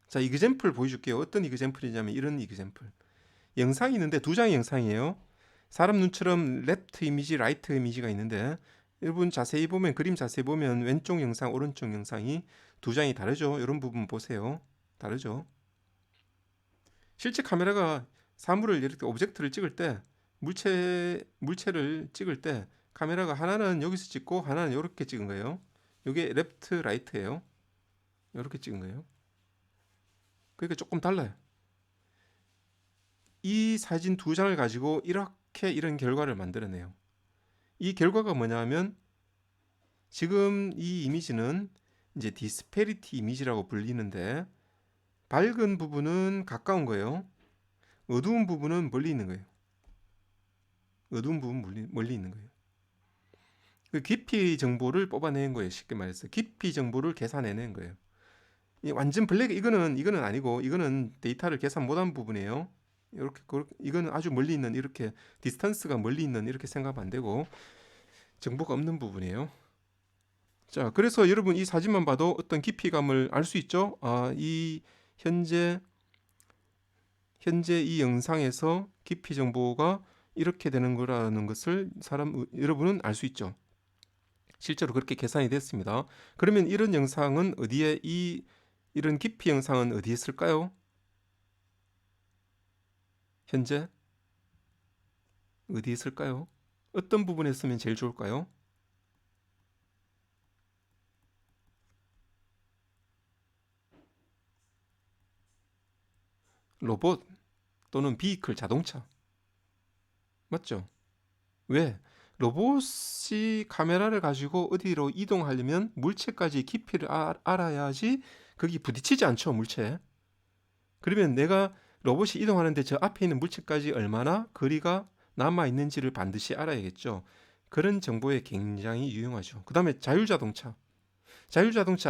자, 이그젬플 보여줄게요. 어떤 이그젬플이냐면 이런 이그젬플. 영상이 있는데 두 장의 영상이에요. 사람 눈처럼 레프트 이미지, 라이트 이미지가 있는데 여러분 그림 자세히 보면 왼쪽 영상, 오른쪽 영상이 두 장이 다르죠. 이런 부분 보세요. 다르죠. 실제 카메라가 사물을 이렇게 오브젝트를 찍을 때 물체를 찍을 때 카메라가 하나는 여기서 찍고 하나는 이렇게 찍은 거예요. 이게 레프트 라이트예요. 이렇게 찍은 거예요. 그러니까 조금 달라요. 이 사진 두 장을 가지고 이런 결과를 만들어내요. 이 결과가 뭐냐면 지금 이 이미지는 이제 디스페리티 이미지라고 불리는데 밝은 부분은 가까운 거예요. 어두운 부분은 멀리 있는 거예요. 멀리 있는 거예요. 그 깊이 정보를 뽑아내는 거예요. 쉽게 말해서 깊이 정보를 계산해낸 거예요. 완전 블랙 이거는 아니고 이거는 데이터를 계산 못한 부분이에요. 이거는 아주 멀리 있는 이렇게 디스턴스가 멀리 있는 이렇게 생각하면 안 되고 정보가 없는 부분이에요. 자, 그래서 여러분 이 사진만 봐도 어떤 깊이감을 알 수 있죠. 이 현재 이 영상에서 깊이 정보가 이렇게 되는 거라는 것을 여러분은 알 수 있죠. 실제로 그렇게 계산이 됐습니다. 그러면 이런 영상은 이런 깊이 영상은 어디에 쓸까요? 현재 어디에 쓸까요? 어떤 부분에 쓰면 제일 좋을까요? 로봇 또는 비클 자동차. 맞죠? 왜? 로봇이 카메라를 가지고 어디로 이동하려면 물체까지 깊이를 알아야지 거기 부딪히지 않죠, 물체에. 그러면 내가 로봇이 이동하는데 저 앞에 있는 물체까지 얼마나 거리가 남아 있는지를 반드시 알아야겠죠. 그런 정보에 굉장히 유용하죠. 그 다음에 자율자동차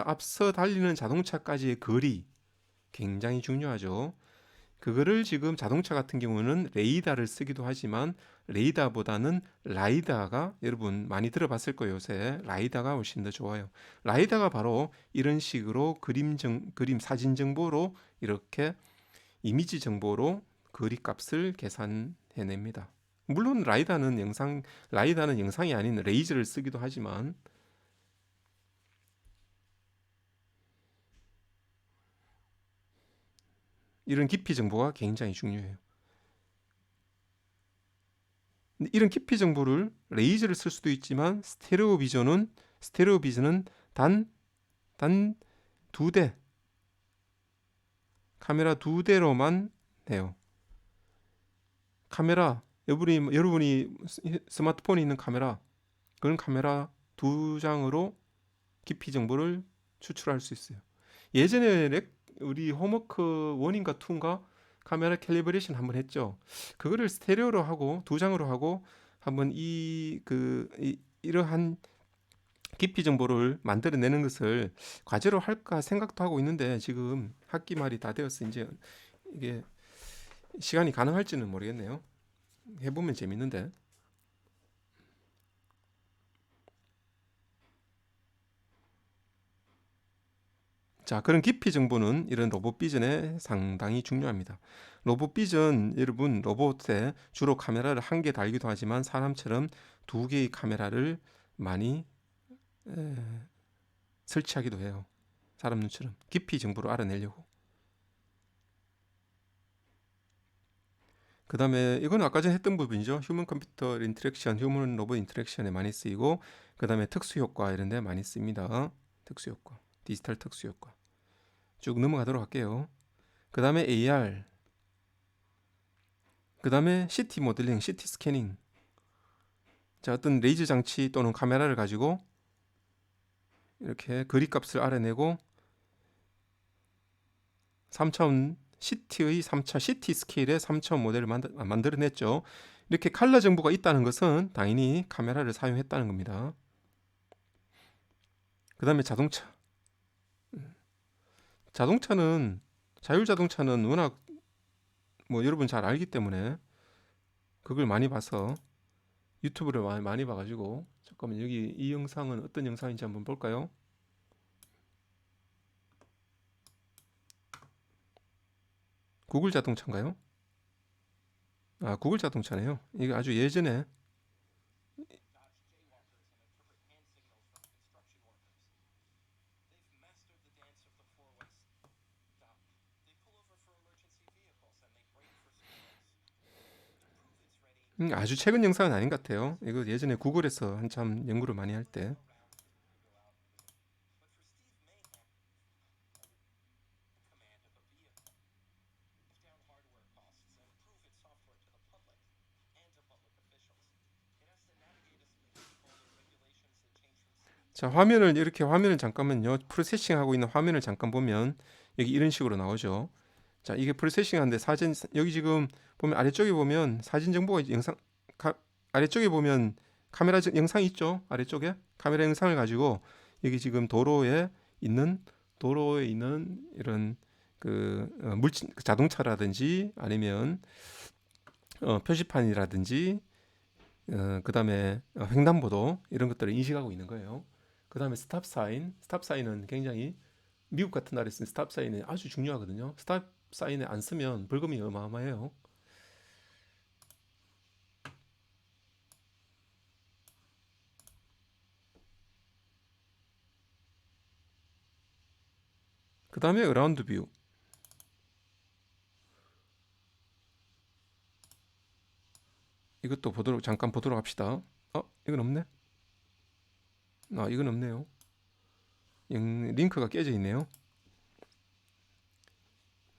앞서 달리는 자동차까지의 거리 굉장히 중요하죠. 그거를 지금 자동차 같은 경우는 레이더를 쓰기도 하지만 레이더보다는 라이다가 여러분 많이 들어봤을 거예요. 요새 라이다가 훨씬 더 좋아요. 라이다가 바로 이런 식으로 그림 사진 정보로 이렇게 이미지 정보로 거리 값을 계산해냅니다. 물론 라이다는 영상이 아닌 레이저를 쓰기도 하지만 이런 깊이 정보가 굉장히 중요해요. 이런 깊이 정보를 레이저를 쓸 수도 있지만 스테레오 비전은 단 두 대 카메라 두 대로만 해요. 카메라 여러분이 스마트폰에 있는 카메라, 그런 카메라 두 장으로 깊이 정보를 추출할 수 있어요. 예전에 우리 홈워크 1인가 2인가 카메라 캘리브레이션 한번 했죠. 그거를 스테레오로 하고 두 장으로 하고 한번 이러한 깊이 정보를 만들어내는 것을 과제로 할까 생각도 하고 있는데 지금 학기 말이 다 되어서 이제 이게 시간이 가능할지는 모르겠네요. 해보면 재밌는데. 자, 그런 깊이 정보는 이런 로봇 비전에 상당히 중요합니다. 로봇 비전, 여러분, 로봇에 주로 카메라를 한 개 달기도 하지만 사람처럼 두 개의 카메라를 많이 설치하기도 해요. 사람 눈처럼 깊이 정보를 알아내려고. 그 다음에 이건 아까 전에 했던 부분이죠. 휴먼 컴퓨터 인터랙션, 휴먼 로봇 인터랙션에 많이 쓰이고, 그 다음에 특수 효과 이런 데 많이 씁니다. 특수 효과, 디지털 특수 효과. 쭉 넘어가도록 할게요. 그 다음에 AR, 그 다음에 CT 모델링, CT 스캐닝. 자, 어떤 레이저 장치 또는 카메라를 가지고 이렇게 거리값을 알아내고 3차원 CT의 3차 CT 스케일의 3차원 모델을 만들어냈죠. 이렇게 칼라 정보가 있다는 것은 당연히 카메라를 사용했다는 겁니다. 그 다음에 자동차. 자동차는 자율자동차는 워낙 뭐 여러분 잘 알기 때문에 그걸 많이 봐서 유튜브를 많이 봐가지고 잠깐만 여기 이 영상은 어떤 영상인지 한번 볼까요? 구글 자동차인가요? 아, 구글 자동차네요. 이게 아주 예전에 아주 최근 영상은 아닌 것 같아요. 이거 예전에 구글에서 한참 연구를 많이 할 때. 자, 화면을 이렇게 화면을 잠깐만요. 프로세싱 하고 있는 화면을 잠깐 보면 여기 이런 식으로 나오죠. 자, 이게 프로세싱 하는데 사진 여기 지금 보면 아래쪽에 보면 사진 정보가 영상 아래쪽에 보면 카메라 영상이 있죠. 아래쪽에 카메라 영상을 가지고 여기 지금 도로에 있는 이런 그 자동차라든지 아니면 표지판이라든지 그다음에 횡단보도 이런 것들을 인식하고 있는 거예요. 그다음에 스탑 사인, 스탑 사인은 굉장히 미국 같은 나라에 쓰는 스탑 사인이 아주 중요하거든요. 스탑 사인에 안 쓰면 벌금이 어마어마해요. 그다음에 어라운드 뷰. 이것도 잠깐 보도록 합시다. 이건 없네. 이건 없네요. 링크가 깨져 있네요.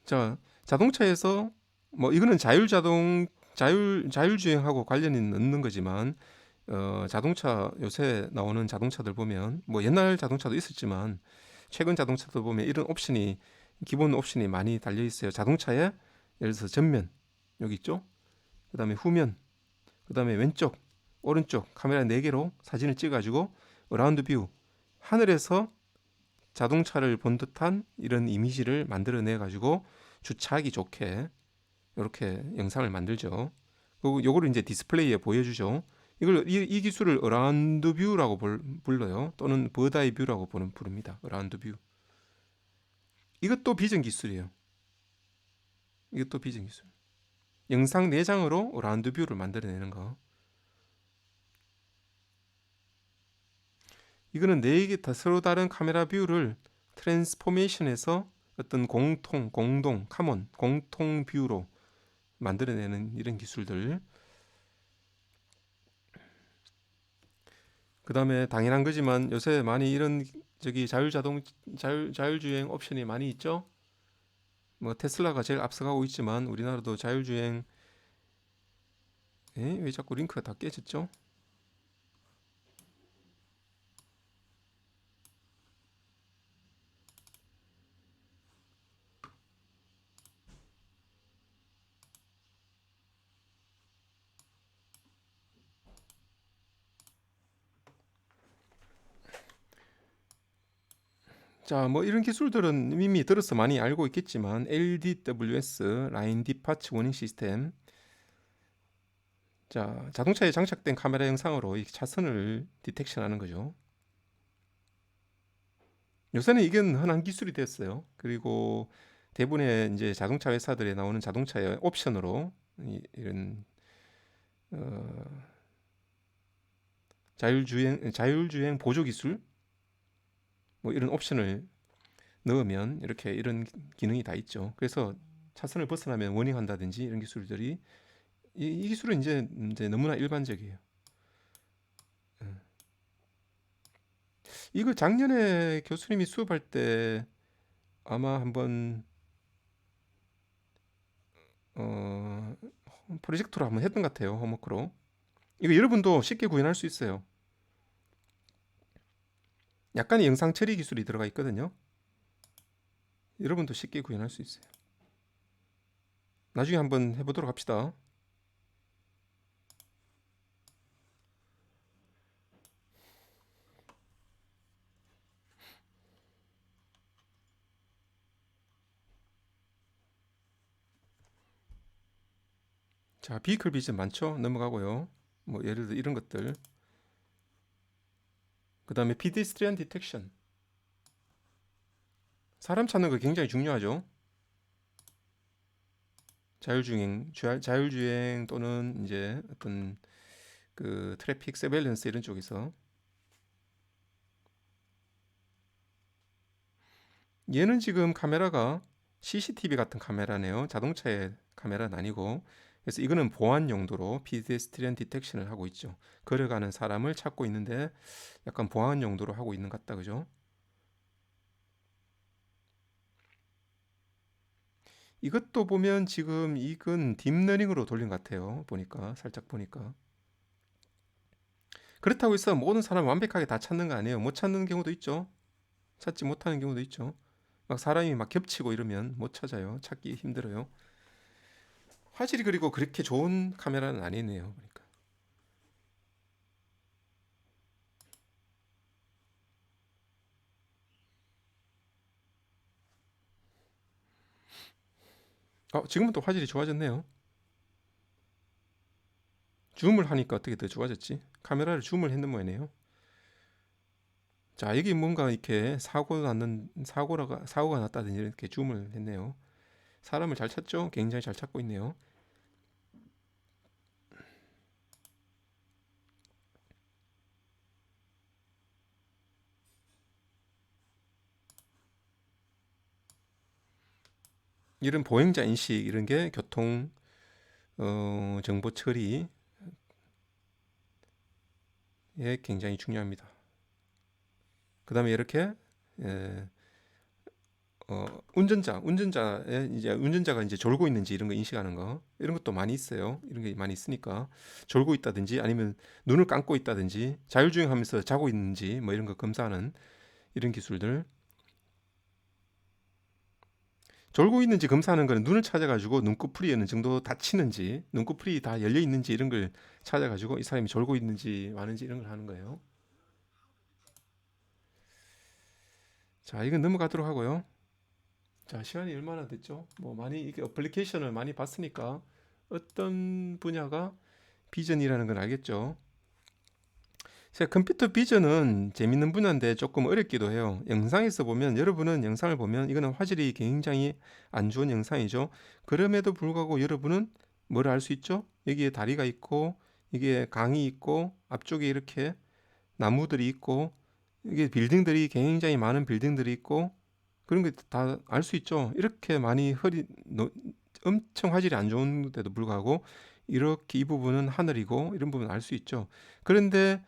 자, 자동차에서 뭐 이거는 자율주행하고 관련이 없는 거지만 자동차 요새 나오는 자동차들 보면 뭐 옛날 자동차도 있었지만 최근 자동차도 보면 이런 옵션이 기본 옵션이 많이 달려 있어요. 자동차에 예를 들어서 전면 여기 있죠. 그다음에 후면, 그다음에 왼쪽, 오른쪽 카메라 4개로 사진을 찍어가지고 어라운드 뷰 하늘에서 자동차를 본 듯한 이런 이미지를 만들어내 가지고 주차하기 좋게 이렇게 영상을 만들죠. 그리고 요거를 이제 디스플레이에 보여주죠. 이 기술을 어라운드 뷰라고 불러요. 또는 버드아이 뷰라고 부릅니다. 어라운드 뷰. 이것도 비전 기술이에요. 이것도 비전 기술. 영상 내장으로 어라운드 뷰를 만들어내는 거. 이거는 4개 다 서로 다른 카메라 뷰를 트랜스포메이션해서 어떤 공통 뷰로 만들어내는 이런 기술들. 그 다음에 당연한 거지만 요새 많이 이런 자율주행 옵션이 많이 있죠. 뭐 테슬라가 제일 앞서가고 있지만 우리나라도 자율주행 왜 자꾸 링크가 다 깨졌죠? 자, 뭐 이런 기술들은 이미 들어서 많이 알고 있겠지만 LDWS, 라인 디파츠 워닝 시스템. 자, 자동차에 장착된 카메라 영상으로 이 차선을 디텍션하는 거죠. 요새는 이게 흔한 기술이 됐어요. 그리고 대부분의 이제 자동차 회사들에 나오는 자동차의 옵션으로 이런 어, 자율주행 보조 기술 뭐 이런 옵션을 넣으면 이렇게 이런 기능이 다 있죠. 그래서 차선을 벗어나면 워닝한다든지 이런 기술들이 이 기술은 이제 너무나 일반적이에요. 이거 작년에 교수님이 수업할 때 아마 한번 어, 프로젝트로 한번 했던 것 같아요. 홈워크로. 이거 여러분도 쉽게 구현할 수 있어요. 약간의 영상 처리 기술이 들어가 있거든요. 여러분도 쉽게 구현할 수 있어요. 나중에 한번 해보도록 합시다. 자, 비클 비전 많죠? 넘어가고요. 뭐 예를 들어 이런 것들. 그 다음에 pedestrian detection. 사람 찾는 거 굉장히 중요하죠. 자율주행 또는 이제 어떤 그 트래픽 서베일런스 이런 쪽에서 얘는 지금 카메라가 CCTV 같은 카메라네요. 자동차의 카메라는 아니고. 그래서 이거는 보안 용도로 pedestrian detection을 하고 있죠. 걸어가는 사람을 찾고 있는데 약간 보안 용도로 하고 있는 것 같다. 그죠? 이것도 보면 지금 이건 딥러닝으로 돌린 것 같아요. 보니까 살짝 보니까. 그렇다고 해서 모든 사람 완벽하게 다 찾는 거 아니에요. 못 찾는 경우도 있죠. 찾지 못하는 경우도 있죠. 막 사람이 막 겹치고 이러면 못 찾아요. 찾기 힘들어요. 화질이 그리고 그렇게 좋은 카메라는 아니네요. 그러니까. 지금은 또 화질이 좋아졌네요. 줌을 하니까 어떻게 더 좋아졌지? 카메라를 줌을 했는 모양이네요. 자, 여기 뭔가 이렇게 사고가 났다든지 이렇게 줌을 했네요. 사람을 잘 찾죠? 굉장히 잘 찾고 있네요. 이런 보행자 인식 이런 게 교통 정보 처리에 굉장히 중요합니다. 그 다음에 이렇게 에, 운전자가 이제 졸고 있는지 이런 거 인식하는 거 이런 것도 많이 있어요. 이런 게 많이 있으니까 졸고 있다든지 아니면 눈을 감고 있다든지 자율주행하면서 자고 있는지 뭐 이런 거 검사하는 이런 기술들. 졸고 있는지 검사하는 거는 눈을 찾아가지고 눈꺼풀이 어느 정도 닫히는지 눈꺼풀이 다 열려 있는지 이런 걸 찾아가지고 이 사람이 졸고 있는지 마는지 이런 걸 하는 거예요. 자, 이건 넘어가도록 하고요. 자, 시간이 얼마나 됐죠? 뭐 많이 이게 어플리케이션을 많이 봤으니까 어떤 분야가 비전이라는 건 알겠죠? 제가 컴퓨터 비전은 재밌는 분야인데 조금 어렵기도 해요. 영상에서 보면 여러분은 영상을 보면 이거는 화질이 굉장히 안 좋은 영상이죠. 그럼에도 불구하고 여러분은 뭘 알 수 있죠? 여기에 다리가 있고 이게 강이 있고 앞쪽에 이렇게 나무들이 있고 이게 빌딩들이 굉장히 많은 빌딩들이 있고 그런 게 다 알 수 있죠. 이렇게 많이 엄청 화질이 안 좋은데도 불구하고 이렇게 이 부분은 하늘이고 이런 부분 알 수 있죠. 그런데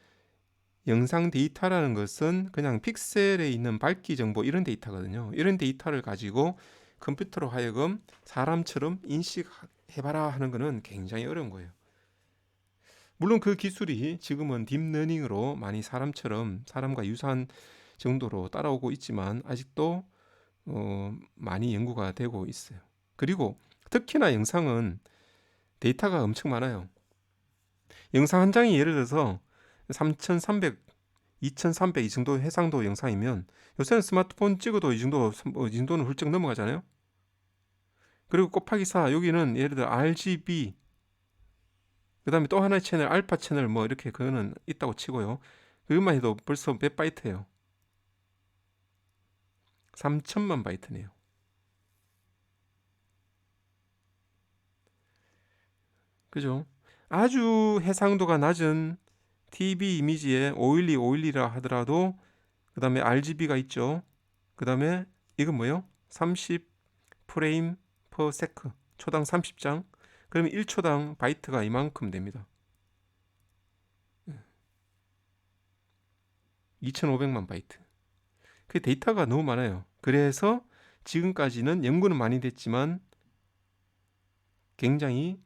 영상 데이터라는 것은 그냥 픽셀에 있는 밝기 정보 이런 데이터거든요. 이런 데이터를 가지고 컴퓨터로 하여금 사람처럼 인식해봐라 하는 것은 굉장히 어려운 거예요. 물론 그 기술이 지금은 딥러닝으로 많이 사람과 유사한 정도로 따라오고 있지만 아직도 많이 연구가 되고 있어요. 그리고 특히나 영상은 데이터가 엄청 많아요. 영상 한 장이 예를 들어서 3300, 2300 이 정도 해상도 영상이면 요새는 스마트폰 찍어도 이 정도는 훌쩍 넘어가잖아요. 그리고 곱하기 4 여기는 예를 들어 RGB 그다음에 또 하나의 채널 알파 채널 뭐 이렇게 그거는 있다고 치고요. 그것만 해도 벌써 몇 바이트예요. 3천만 바이트네요. 그죠? 아주 해상도가 낮은 TV 이미지에 512, 512라 하더라도 그 다음에 RGB가 있죠. 그 다음에 이건 뭐예요? 30 프레임 퍼 세크 초당 30장 그러면 1초당 바이트가 이만큼 됩니다. 2500만 바이트. 그 데이터가 너무 많아요. 그래서 지금까지는 연구는 많이 됐지만 굉장히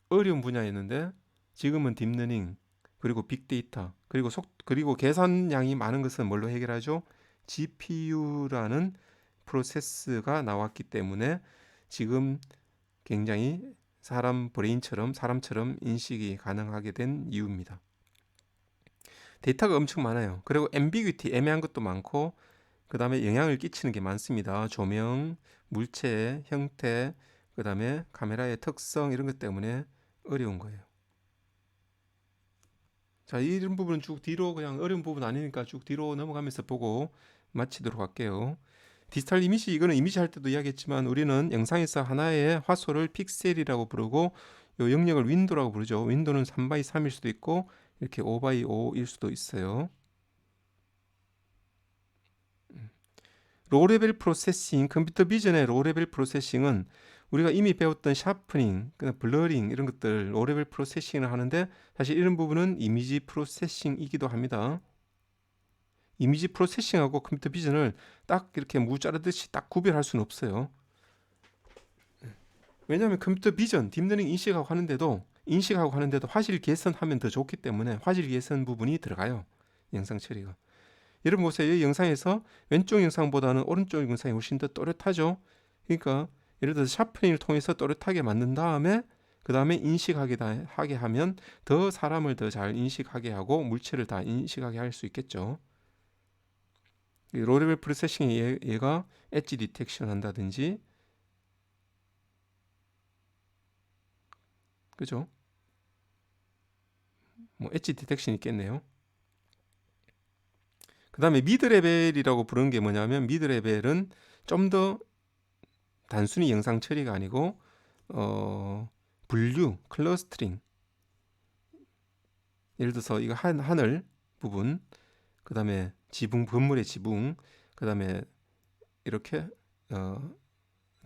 어려운 분야였는데 지금은 딥러닝 그리고 빅데이터 그리고 계산량이 많은 것은 뭘로 해결하죠? GPU라는 프로세스가 나왔기 때문에 지금 굉장히 사람처럼 인식이 가능하게 된 이유입니다. 데이터가 엄청 많아요. 그리고 앰비귀티 애매한 것도 많고 그 다음에 영향을 끼치는 게 많습니다. 조명, 물체, 형태, 그 다음에 카메라의 특성 이런 것 때문에 어려운 거예요. 자, 이런 부분은 쭉 뒤로 그냥 어려운 부분 아니니까 쭉 뒤로 넘어가면서 보고 마치도록 할게요. 디지털 이미지 이거는 이미지 할 때도 이야기했지만 우리는 영상에서 하나의 화소를 픽셀이라고 부르고 요 영역을 윈도라고 부르죠. 윈도는 3x3일 수도 있고 이렇게 5x5일 수도 있어요. 로레벨 프로세싱, 컴퓨터 비전의 로레벨 프로세싱은 우리가 이미 배웠던 샤프닝, 블러링 이런 것들 로레벨 프로세싱을 하는데 사실 이런 부분은 이미지 프로세싱이기도 합니다. 이미지 프로세싱하고 컴퓨터 비전을 딱 이렇게 무 자르듯이 딱 구별할 수는 없어요. 왜냐하면 컴퓨터 비전, 딥러닝 인식하고 하는데도 화질 개선하면 더 좋기 때문에 화질 개선 부분이 들어가요. 영상 처리가. 여러분 보세요. 이 영상에서 왼쪽 영상보다는 오른쪽 영상이 훨씬 더 또렷하죠. 그러니까 예를 들어서 샤프닝을 통해서 또렷하게 만든 다음에 그 다음에 하게 하면 더 사람을 더 잘 인식하게 하고 물체를 다 인식하게 할 수 있겠죠. 로레벨 프로세싱이 얘가 엣지 디텍션 한다든지 그죠? 뭐 엣지 디텍션이 있겠네요. 그 다음에 미드 레벨이라고 부르는 게 뭐냐면 미드 레벨은 좀 더 단순히 영상 처리가 아니고 분류, 클러스터링 예를 들어서 이거 하늘 부분 그 다음에 지붕 건물의 지붕 그 다음에 이렇게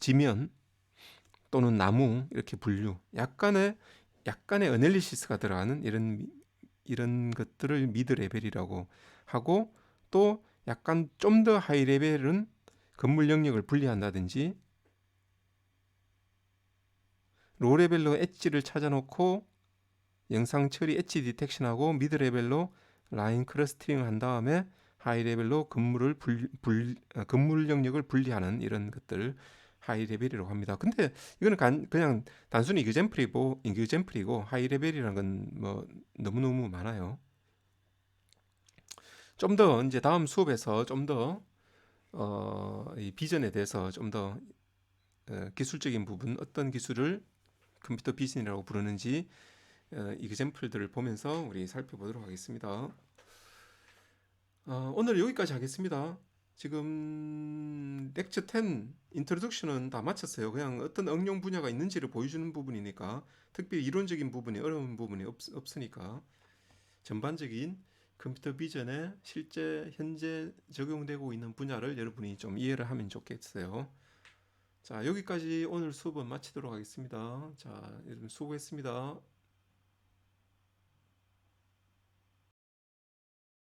지면 또는 나무 이렇게 분류 약간의 어널리시스가 들어가는 이런 것들을 미드 레벨이라고 하고 또 약간 좀 더 하이 레벨은 건물 영역을 분리한다든지 로 레벨로 엣지를 찾아놓고 영상 처리 엣지 디텍션하고 미드 레벨로 라인 클러스터링을 한 다음에 하이 레벨로 건물 영역을 분리하는 이런 것들 하이 레벨이라고 합니다. 근데 이거는 그냥 단순히 이그젠플이고 하이 레벨이라는 건 뭐 너무너무 많아요. 좀 더 이제 다음 수업에서 좀 더 이 비전에 대해서 좀 더 기술적인 부분 어떤 기술을 컴퓨터 비전이라고 부르는지 이그젠플들을 보면서 우리 살펴보도록 하겠습니다. 오늘 여기까지 하겠습니다. 지금 렉처 10 인트로덕션은 다 마쳤어요. 그냥 어떤 응용 분야가 있는지를 보여주는 부분이니까 특별히 이론적인 부분이 어려운 부분이 없으니까 전반적인 컴퓨터 비전에 실제 현재 적용되고 있는 분야를 여러분이 좀 이해를 하면 좋겠어요. 자, 여기까지 오늘 수업은 마치도록 하겠습니다. 자, 여러분 수고했습니다.